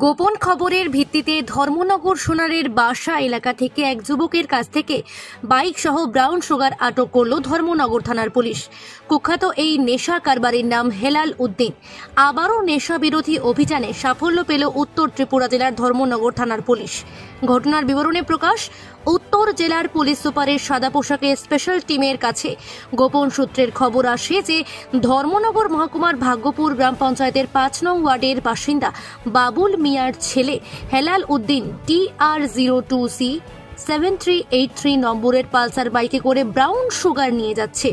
গোপন খবরের ভিত্তিতে ধর্মনগর সোনারের বাসা এলাকা থেকে এক যুবকের কাছ থেকে বাইক সহ ব্রাউন সুগার আটক করল ধর্মনগর থানার পুলিশ। কুখ্যাত এই নেশা কারবারির নাম হেলাল উদ্দিন। আবারও নেশা বিরোধী অভিযানে সাফল্য পেল উত্তর ত্রিপুরা জেলার ধর্মনগর থানার পুলিশ। ঘটনার বিবরণে প্রকাশ, উত্তর জেলার পুলিশ সুপারের সাদা পোশাকে স্পেশাল টিমের কাছে গোপন সূত্রের খবর আসে যে ধর্মনগর মহকুমার ভাগ্যপুর গ্রাম পঞ্চায়েতের ৫ নং ওয়ার্ডের বাসিন্দা বাবুল মিয়ার ছেলে হেলাল উদ্দিন TR02C 7383 নম্বরের পালসার বাইকে করে ব্রাউন সুগার নিয়ে যাচ্ছে।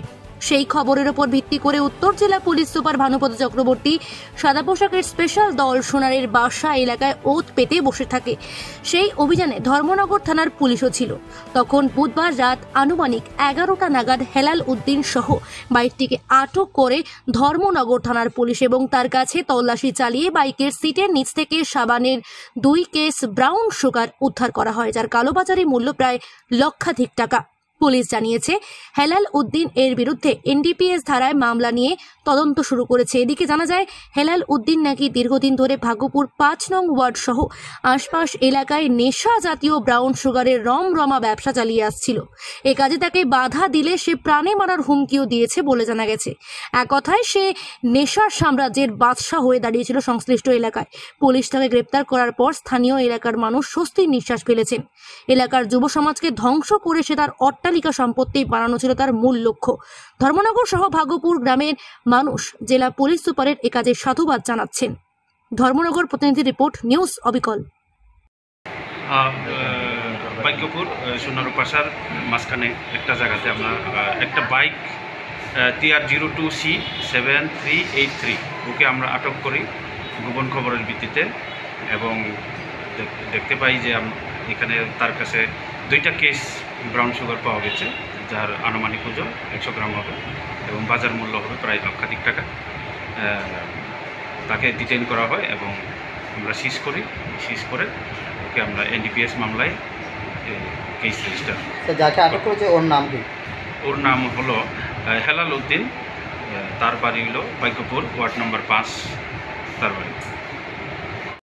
সেই খবরের উপর ভিত্তি করে উত্তর জেলা পুলিশ সুপার ভানুপদ চক্রবর্তী সাদা পোশাকের স্পেশাল দল সোনারের বাসা এলাকায় ওত পেতে বসে থাকে। সেই অভিযানে ধর্মনগর থানার পুলিশও ছিল। তখন বুধবার রাত আনুমানিক 11টা নাগাদ হেলাল উদ্দিন সহ বাইকটিকে আটক করে ধর্মনগর থানার পুলিশ এবং তার কাছে তল্লাশি চালিয়ে বাইকের সিটের নিচ থেকে সাবানের 2 কেস ব্রাউন সুগার উদ্ধার করা হয়, যার কালোবাজারি মূল্য প্রায় লক্ষাধিক টাকা। পুলিশ জানিয়েছে হেলাল উদ্দিন এর বিরুদ্ধে NDPS ধারায় মামলা নিয়ে তদন্ত শুরু করেছে। এদিকে জানা যায় হেলাল উদ্দিন নাকি দীর্ঘদিন ধরে ভাগ্যপুর ৫ নং ওয়ার্ড সহ আশপাশ এলাকায় নেশা জাতীয় ব্রাউন সুগারের রমরমা ব্যবসা চালিয়ে আসছিল। এ কাজে তাকে বাধা দিলে সে প্রাণে মারার হুমকিও দিয়েছে বলে জানা গেছে। এক কথায় সে নেশার সাম্রাজ্যের বাদশা হয়ে দাঁড়িয়েছিল সংশ্লিষ্ট এলাকায়। পুলিশ তাকে গ্রেপ্তার করার পর স্থানীয় এলাকার মানুষ স্বস্তির নিঃশ্বাস ফেলেছেন। এলাকার যুব সমাজকে ধ্বংস করে সে তার অট্টালিকা সম্পত্তি বানানো ছিল তার মূল লক্ষ্য। ধর্মনগর সহ ভাগ্যপুর গ্রামের মানুষ জেলা পুলিশ সুপারের এ কাজে সাধুবাদ জানাচ্ছেন। ধর্মনগর প্রতিনিধি রিপোর্ট, নিউজ অবিকল। ভাগ্যপুর সোনার পাশার মাঝখানে একটা জায়গাতে আমরা একটা বাইক TR02C 7383 ওকে আমরা আটক করি গোপন খবরের ভিত্তিতে, এবং দেখতে পাই যে এখানে তার কাছে 2টা কেস ব্রাউন সুগার পাওয়া গেছে, যার আনুমানিক ওজন 100 গ্রাম হবে এবং বাজার মূল্য হবে প্রায় লক্ষাধিক টাকা। তাকে ডিটেইন করা হয় এবং আমরা সিজ করে ওকে আমরা NDPS মামলায় কেস রেজিস্টার। যাকে আটক করেছে ওর নাম কি? ওর নাম হলো হেলাল উদ্দিন। তার বাড়ি হলো ভাগ্যপুর ওয়ার্ড নম্বর 5 তার বাড়ি।